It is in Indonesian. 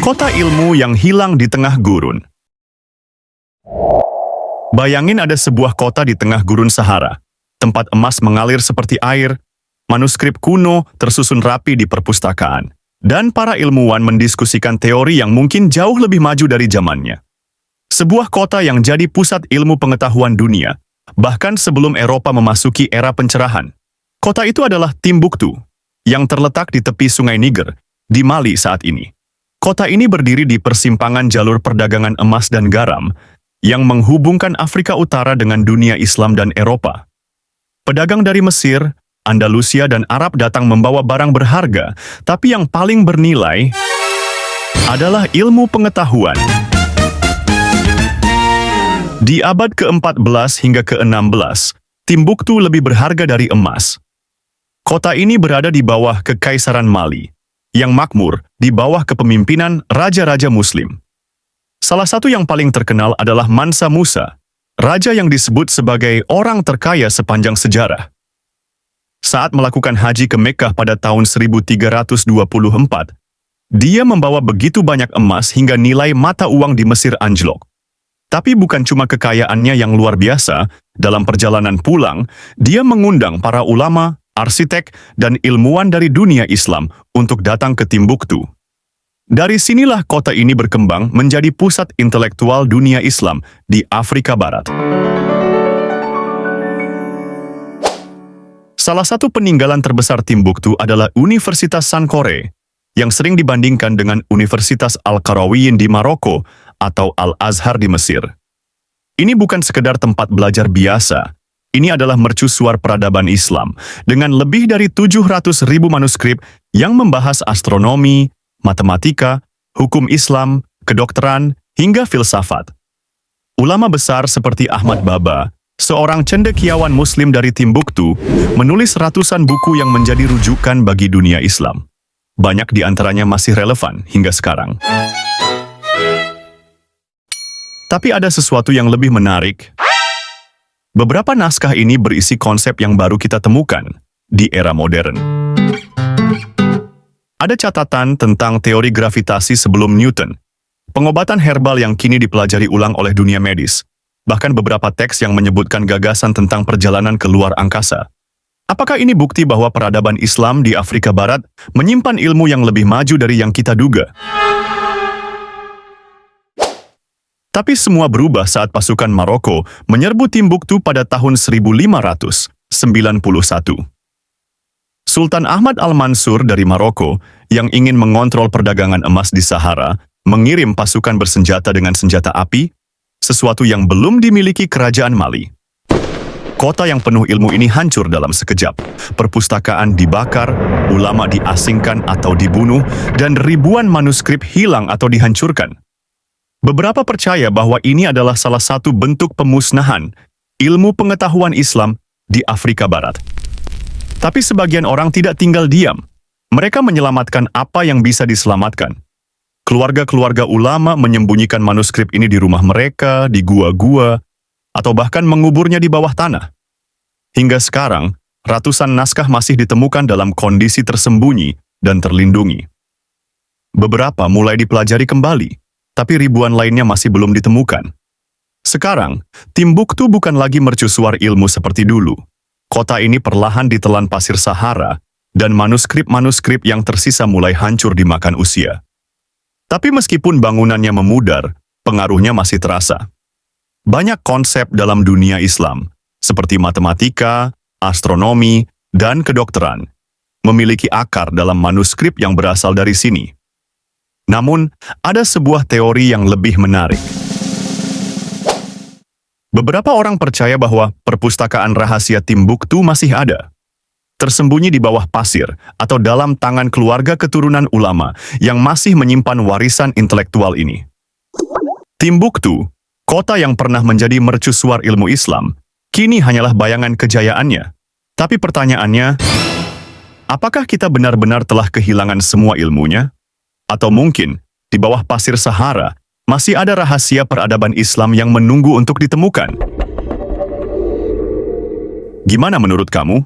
Kota ilmu yang hilang di tengah gurun. Bayangin ada sebuah kota di tengah gurun Sahara. Tempat emas mengalir seperti air, manuskrip kuno tersusun rapi di perpustakaan, dan para ilmuwan mendiskusikan teori yang mungkin jauh lebih maju dari zamannya. Sebuah kota yang jadi pusat ilmu pengetahuan dunia, bahkan sebelum Eropa memasuki era pencerahan. Kota itu adalah Timbuktu, yang terletak di tepi Sungai Niger, di Mali saat ini. Kota ini berdiri di persimpangan jalur perdagangan emas dan garam, yang menghubungkan Afrika Utara dengan dunia Islam dan Eropa. Pedagang dari Mesir, Andalusia, dan Arab datang membawa barang berharga, tapi yang paling bernilai adalah ilmu pengetahuan. Di abad ke-14 hingga ke-16, Timbuktu lebih berharga dari emas. Kota ini berada di bawah Kekaisaran Mali, yang makmur di bawah kepemimpinan raja-raja Muslim. Salah satu yang paling terkenal adalah Mansa Musa, raja yang disebut sebagai orang terkaya sepanjang sejarah. Saat melakukan haji ke Mekkah pada tahun 1324, dia membawa begitu banyak emas hingga nilai mata uang di Mesir anjlok. Tapi bukan cuma kekayaannya yang luar biasa, dalam perjalanan pulang, dia mengundang para ulama, arsitek, dan ilmuwan dari dunia Islam untuk datang ke Timbuktu. Dari sinilah kota ini berkembang menjadi pusat intelektual dunia Islam di Afrika Barat. Salah satu peninggalan terbesar Timbuktu adalah Universitas Sankore, yang sering dibandingkan dengan Universitas Al-Qarawiyyin di Maroko atau Al-Azhar di Mesir. Ini bukan sekedar tempat belajar biasa. Ini adalah mercusuar peradaban Islam, dengan lebih dari 700.000 manuskrip yang membahas astronomi, matematika, hukum Islam, kedokteran, hingga filsafat. Ulama besar seperti Ahmad Baba, seorang cendekiawan Muslim dari Timbuktu, menulis ratusan buku yang menjadi rujukan bagi dunia Islam. Banyak di antaranya masih relevan hingga sekarang. Tapi ada sesuatu yang lebih menarik. Beberapa naskah ini berisi konsep yang baru kita temukan di era modern. Ada catatan tentang teori gravitasi sebelum Newton, pengobatan herbal yang kini dipelajari ulang oleh dunia medis, bahkan beberapa teks yang menyebutkan gagasan tentang perjalanan ke luar angkasa. Apakah ini bukti bahwa peradaban Islam di Afrika Barat menyimpan ilmu yang lebih maju dari yang kita duga? Tapi semua berubah saat pasukan Maroko menyerbu Timbuktu pada tahun 1591. Sultan Ahmad Al-Mansur dari Maroko, yang ingin mengontrol perdagangan emas di Sahara, mengirim pasukan bersenjata dengan senjata api, sesuatu yang belum dimiliki kerajaan Mali. Kota yang penuh ilmu ini hancur dalam sekejap. Perpustakaan dibakar, ulama diasingkan atau dibunuh, dan ribuan manuskrip hilang atau dihancurkan. Beberapa percaya bahwa ini adalah salah satu bentuk pemusnahan ilmu pengetahuan Islam di Afrika Barat. Tapi sebagian orang tidak tinggal diam. Mereka menyelamatkan apa yang bisa diselamatkan. Keluarga-keluarga ulama menyembunyikan manuskrip ini di rumah mereka, di gua-gua, atau bahkan menguburnya di bawah tanah. Hingga sekarang, ratusan naskah masih ditemukan dalam kondisi tersembunyi dan terlindungi. Beberapa mulai dipelajari kembali, tapi ribuan lainnya masih belum ditemukan. Sekarang, Timbuktu bukan lagi mercusuar ilmu seperti dulu. Kota ini perlahan ditelan pasir Sahara, dan manuskrip-manuskrip yang tersisa mulai hancur dimakan usia. Tapi meskipun bangunannya memudar, pengaruhnya masih terasa. Banyak konsep dalam dunia Islam, seperti matematika, astronomi, dan kedokteran, memiliki akar dalam manuskrip yang berasal dari sini. Namun, ada sebuah teori yang lebih menarik. Beberapa orang percaya bahwa perpustakaan rahasia Timbuktu masih ada, tersembunyi di bawah pasir atau dalam tangan keluarga keturunan ulama yang masih menyimpan warisan intelektual ini. Timbuktu, kota yang pernah menjadi mercusuar ilmu Islam, kini hanyalah bayangan kejayaannya. Tapi pertanyaannya, apakah kita benar-benar telah kehilangan semua ilmunya? Atau mungkin, di bawah pasir Sahara, masih ada rahasia peradaban Islam yang menunggu untuk ditemukan? Gimana menurut kamu?